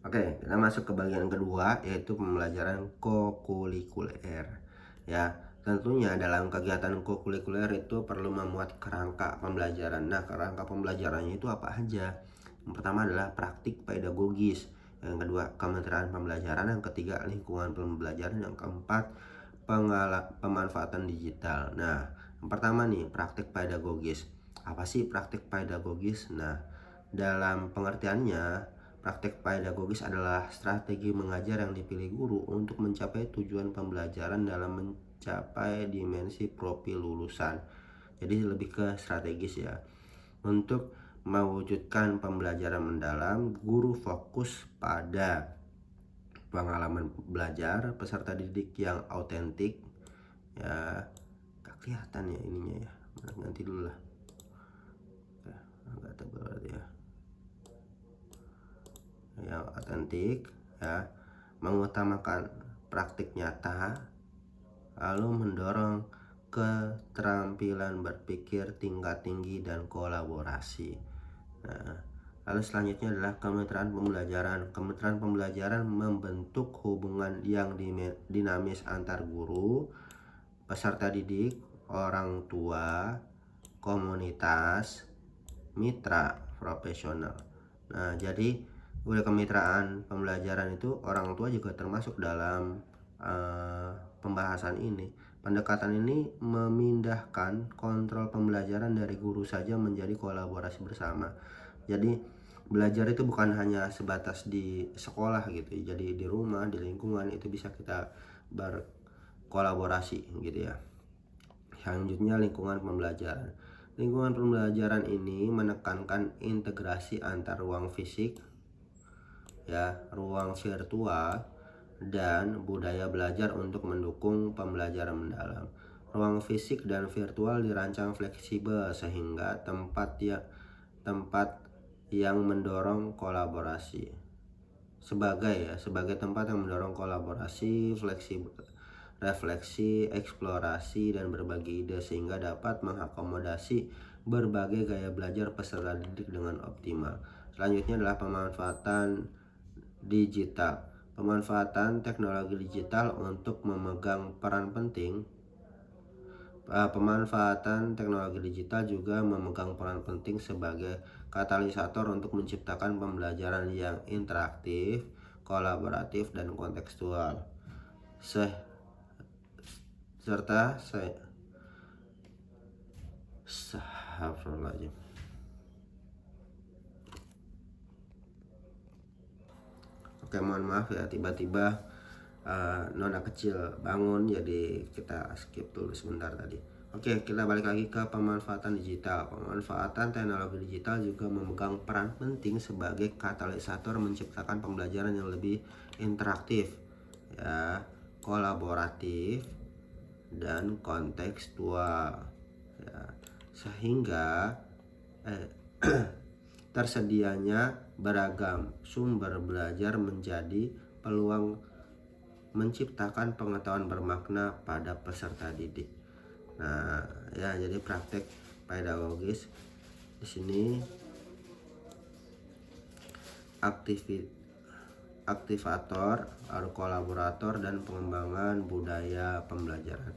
Oke, kita masuk ke bagian kedua, yaitu pembelajaran kokurikuler. Ya, tentunya dalam kegiatan kokurikuler itu perlu memuat kerangka pembelajaran. Nah, kerangka pembelajarannya itu apa aja? Yang pertama adalah praktik pedagogis, yang kedua kementerian pembelajaran, yang ketiga lingkungan pembelajaran, yang keempat pemanfaatan digital. Nah, yang pertama nih, praktik pedagogis. Apa sih praktik pedagogis? Nah, dalam pengertiannya, praktek pedagogis adalah strategi mengajar yang dipilih guru untuk mencapai tujuan pembelajaran dalam mencapai dimensi profil lulusan. Jadi lebih ke strategis ya. Untuk mewujudkan pembelajaran mendalam, guru fokus pada pengalaman belajar peserta didik yang autentik. Ya, gak kelihatan ya ininya ya. Ganti dulu lah. Agak tebal berarti ya. Yang otentik ya, mengutamakan praktik nyata, lalu mendorong keterampilan berpikir tingkat tinggi dan kolaborasi. Nah, lalu selanjutnya adalah kementerian pembelajaran. Kementerian pembelajaran membentuk hubungan yang dinamis antar guru, peserta didik, orang tua, komunitas, mitra profesional. Nah, jadi udah kemitraan pembelajaran itu orang tua juga termasuk dalam pembahasan ini. Pendekatan ini memindahkan kontrol pembelajaran dari guru saja menjadi kolaborasi bersama. Jadi belajar itu bukan hanya sebatas di sekolah gitu. Jadi di rumah, di lingkungan itu bisa kita berkolaborasi gitu ya. Selanjutnya lingkungan pembelajaran. Lingkungan pembelajaran ini menekankan integrasi antar ruang fisik, ya, ruang virtual, dan budaya belajar untuk mendukung pembelajaran mendalam. Ruang fisik dan virtual dirancang fleksibel sehingga tempat yang mendorong kolaborasi. Sebagai tempat yang mendorong kolaborasi, fleksibel, refleksi, eksplorasi, dan berbagi ide sehingga dapat mengakomodasi berbagai gaya belajar peserta didik dengan optimal. Selanjutnya adalah pemanfaatan digital. Pemanfaatan teknologi digital untuk memegang peran penting. Pemanfaatan teknologi digital juga memegang peran penting sebagai katalisator untuk menciptakan pembelajaran yang interaktif, kolaboratif, dan kontekstual. Serta Astagfirullahaladzim. Oke, mohon maaf ya, tiba-tiba Nona kecil bangun, jadi kita skip dulu sebentar tadi. Oke, kita balik lagi ke pemanfaatan digital. Pemanfaatan teknologi digital juga memegang peran penting sebagai katalisator menciptakan pembelajaran yang lebih interaktif, ya, kolaboratif, dan kontekstual, ya, sehingga tersedianya beragam sumber belajar menjadi peluang menciptakan pengetahuan bermakna pada peserta didik. Nah, ya, jadi praktek pedagogis di sini aktivator, kolaborator, dan pengembangan budaya pembelajaran.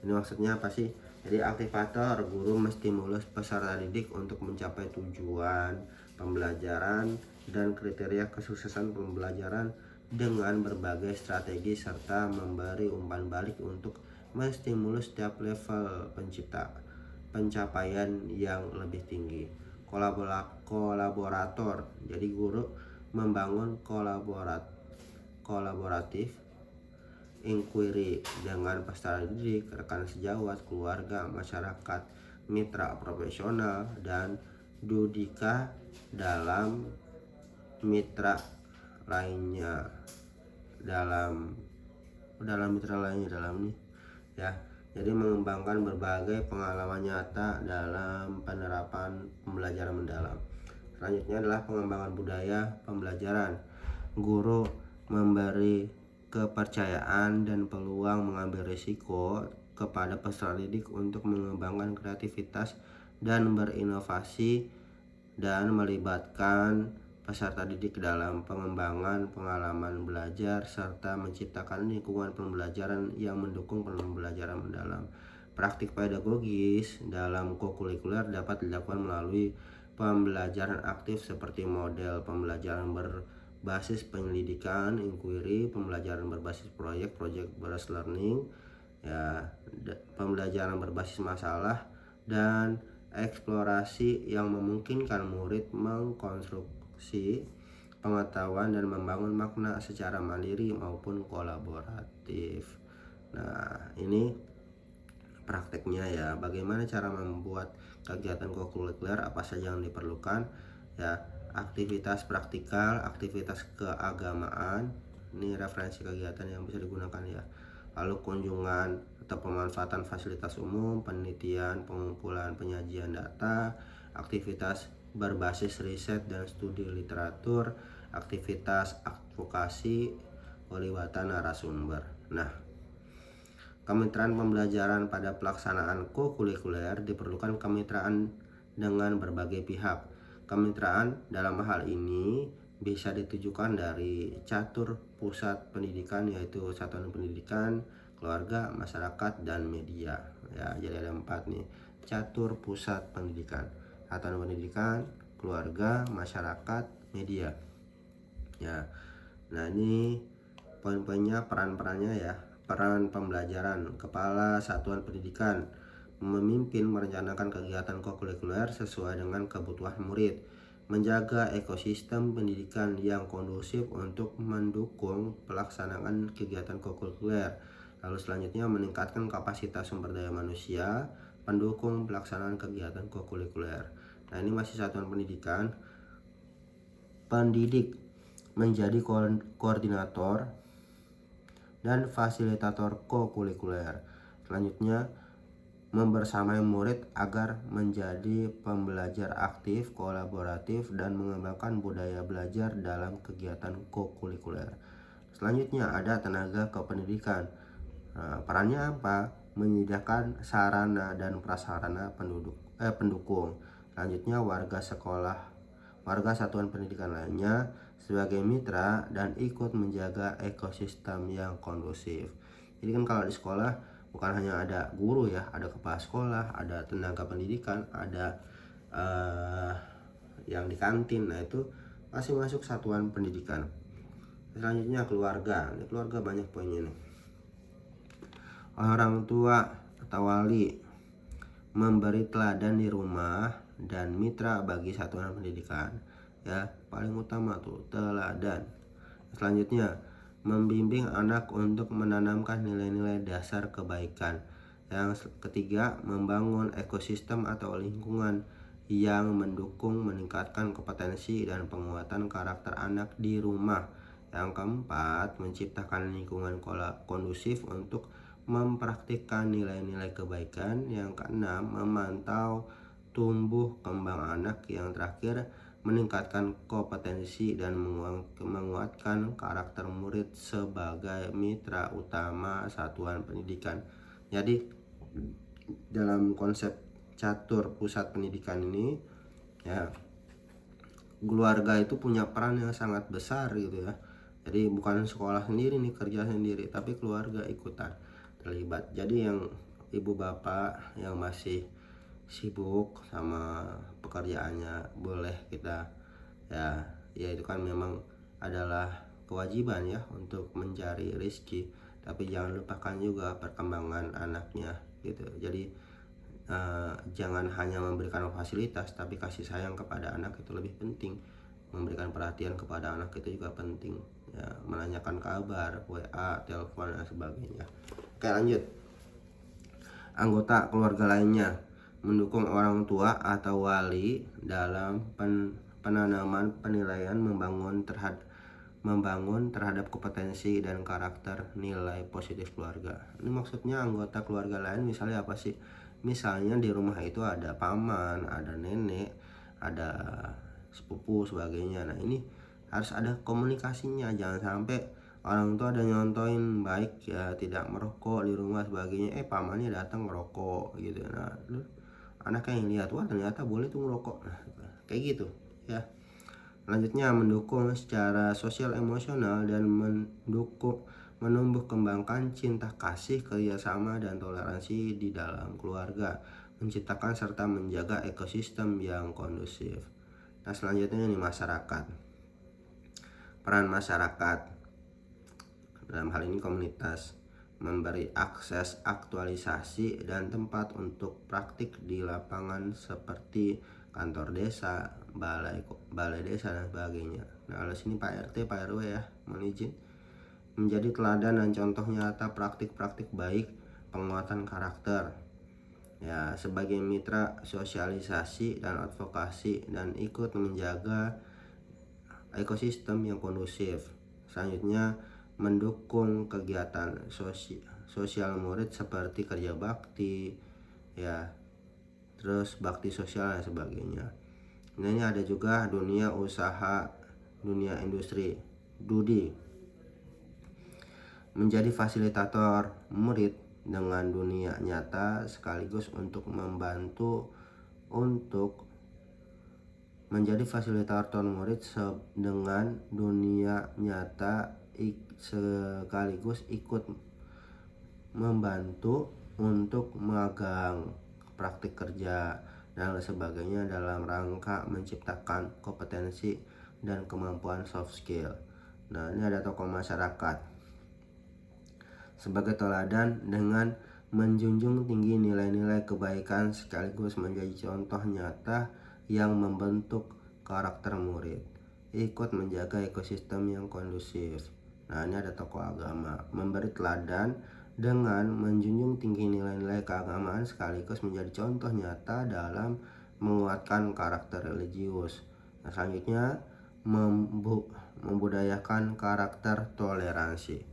Ini maksudnya apa sih? Jadi aktivator, guru menstimulus peserta didik untuk mencapai tujuan pembelajaran dan kriteria kesuksesan pembelajaran dengan berbagai strategi serta memberi umpan balik untuk menstimulus setiap level pencapaian yang lebih tinggi. Kolaborator, jadi guru membangun kolaboratif inquiry dengan peserta didik, rekan sejawat, keluarga, masyarakat, mitra profesional, dan dudika dalam mitra lainnya dalam nih ya. Jadi mengembangkan berbagai pengalaman nyata dalam penerapan pembelajaran mendalam. Selanjutnya adalah pengembangan budaya pembelajaran. Guru memberi kepercayaan dan peluang mengambil risiko kepada peserta didik untuk mengembangkan kreativitas dan berinovasi, dan melibatkan peserta didik dalam pengembangan pengalaman belajar serta menciptakan lingkungan pembelajaran yang mendukung pembelajaran mendalam. Praktik pedagogis dalam kokurikuler dapat dilakukan melalui pembelajaran aktif seperti model pembelajaran berbasis penyelidikan, inquiry, pembelajaran berbasis proyek, project based learning, ya, pembelajaran berbasis masalah, dan eksplorasi yang memungkinkan murid mengkonstruksi pengetahuan dan membangun makna secara mandiri maupun kolaboratif. Nah, ini prakteknya ya, bagaimana cara membuat kegiatan kokurikuler, apa saja yang diperlukan ya. Aktivitas praktikal, aktivitas keagamaan, ini referensi kegiatan yang bisa digunakan ya. Lalu kunjungan atau pemanfaatan fasilitas umum, penelitian, pengumpulan penyajian data, aktivitas berbasis riset dan studi literatur, aktivitas advokasi, pelibatan narasumber. Nah, kemitraan pembelajaran pada pelaksanaan kokurikuler diperlukan kemitraan dengan berbagai pihak. Kemitraan dalam hal ini bisa ditujukan dari catur pusat pendidikan, yaitu satuan pendidikan, keluarga, masyarakat, dan media. Ya, jadi ada 4 nih. Catur pusat pendidikan, satuan pendidikan, keluarga, masyarakat, media. Ya. Nah, ini poin-poinnya, peran-perannya ya. Peran pembelajaran: kepala satuan pendidikan memimpin merencanakan kegiatan kokurikuler sesuai dengan kebutuhan murid, menjaga ekosistem pendidikan yang kondusif untuk mendukung pelaksanaan kegiatan kokurikuler. Lalu selanjutnya, meningkatkan kapasitas sumber daya manusia pendukung pelaksanaan kegiatan kokurikuler. Nah, ini masih satuan pendidikan. Pendidik menjadi koordinator dan fasilitator kokurikuler. Selanjutnya, membersamai murid agar menjadi pembelajar aktif, kolaboratif, dan mengembangkan budaya belajar dalam kegiatan kokurikuler. Selanjutnya ada tenaga kependidikan. Perannya apa? Menyediakan sarana dan prasarana pendukung. Selanjutnya, warga satuan pendidikan lainnya sebagai mitra dan ikut menjaga ekosistem yang kondusif. Jadi kan kalau di sekolah bukan hanya ada guru ya, ada kepala sekolah, ada tenaga pendidikan, ada yang di kantin. Nah, itu masih masuk satuan pendidikan. Selanjutnya keluarga. Ini keluarga banyak poinnya nih. Orang tua atau wali memberi teladan di rumah dan mitra bagi satuan pendidikan. Ya, paling utama tuh teladan. Selanjutnya, membimbing anak untuk menanamkan nilai-nilai dasar kebaikan. Yang ketiga, membangun ekosistem atau lingkungan yang mendukung meningkatkan kompetensi dan penguatan karakter anak di rumah. Yang keempat, menciptakan lingkungan kondusif untuk mempraktikkan nilai-nilai kebaikan. Yang keenam, memantau tumbuh kembang anak. Yang terakhir, meningkatkan kompetensi dan menguatkan karakter murid sebagai mitra utama satuan pendidikan. Jadi dalam konsep catur pusat pendidikan ini ya, keluarga itu punya peran yang sangat besar gitu ya. Jadi bukan sekolah sendiri nih kerja sendiri, tapi keluarga ikutan terlibat. Jadi yang ibu bapak yang masih sibuk sama pekerjaannya, boleh kita ya itu kan memang adalah kewajiban ya untuk mencari rezeki, tapi jangan lupakan juga perkembangan anaknya gitu. Jadi jangan hanya memberikan fasilitas, tapi kasih sayang kepada anak itu lebih penting. Memberikan perhatian kepada anak itu juga penting ya, menanyakan kabar, WA, telepon, dan sebagainya. Oke, lanjut. Anggota keluarga lainnya mendukung orang tua atau wali dalam penanaman penilaian, membangun terhadap kompetensi dan karakter nilai positif keluarga. Ini maksudnya anggota keluarga lain misalnya apa sih? Misalnya di rumah itu ada paman, ada nenek, ada sepupu sebagainya. Nah, ini harus ada komunikasinya. Jangan sampai orang tua ada nyontoin baik ya, tidak merokok di rumah sebagainya, pamannya datang ngerokok gitu. Nah, anaknya yang lihat, wah ternyata boleh tuh ngerokok. Nah, kayak gitu ya. Selanjutnya, mendukung secara sosial emosional dan menumbuh kembangkan cinta kasih, kerjasama, dan toleransi di dalam keluarga, menciptakan serta menjaga ekosistem yang kondusif. Nah, selanjutnya ini masyarakat. Peran masyarakat dalam hal ini komunitas memberi akses, aktualisasi, dan tempat untuk praktik di lapangan seperti kantor desa, balai desa, dan sebagainya. Nah, oleh sini Pak RT, Pak RW ya, mohon izin, menjadi teladan dan contoh nyata praktik-praktik baik penguatan karakter ya, sebagai mitra sosialisasi dan advokasi, dan ikut menjaga ekosistem yang kondusif. Selanjutnya, mendukung kegiatan sosial murid seperti kerja bakti ya, terus bakti sosial dan sebagainya. Nah, ini ada juga dunia usaha, dunia industri, DUDI, menjadi fasilitator murid dengan dunia nyata sekaligus untuk membantu untuk menjadi fasilitator murid dengan dunia nyata sekaligus ikut membantu untuk magang, praktik kerja, dan sebagainya dalam rangka menciptakan kompetensi dan kemampuan soft skill. Nah, ini ada tokoh masyarakat sebagai teladan dengan menjunjung tinggi nilai-nilai kebaikan sekaligus menjadi contoh nyata yang membentuk karakter murid, ikut menjaga ekosistem yang kondusif. Nah, ini ada tokoh agama memberi teladan dengan menjunjung tinggi nilai-nilai keagamaan sekaligus menjadi contoh nyata dalam menguatkan karakter religius. Nah, selanjutnya membudayakan karakter toleransi.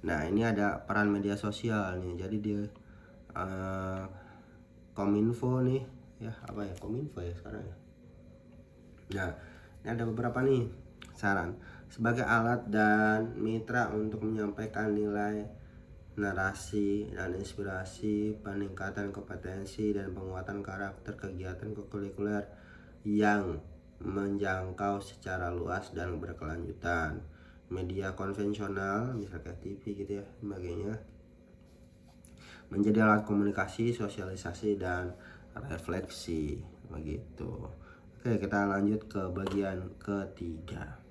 Nah, ini ada peran media sosial nih. Jadi dia Kominfo nih ya, apa ya, Kominfo ya sekarang ya. Nah, ini ada beberapa nih saran sebagai alat dan mitra untuk menyampaikan nilai, narasi, dan inspirasi, peningkatan kompetensi dan penguatan karakter, kegiatan kokurikuler yang menjangkau secara luas dan berkelanjutan. Media konvensional misalnya TV gitu ya, sebagainya, menjadi alat komunikasi, sosialisasi, dan refleksi begitu. Oke, kita lanjut ke bagian ketiga.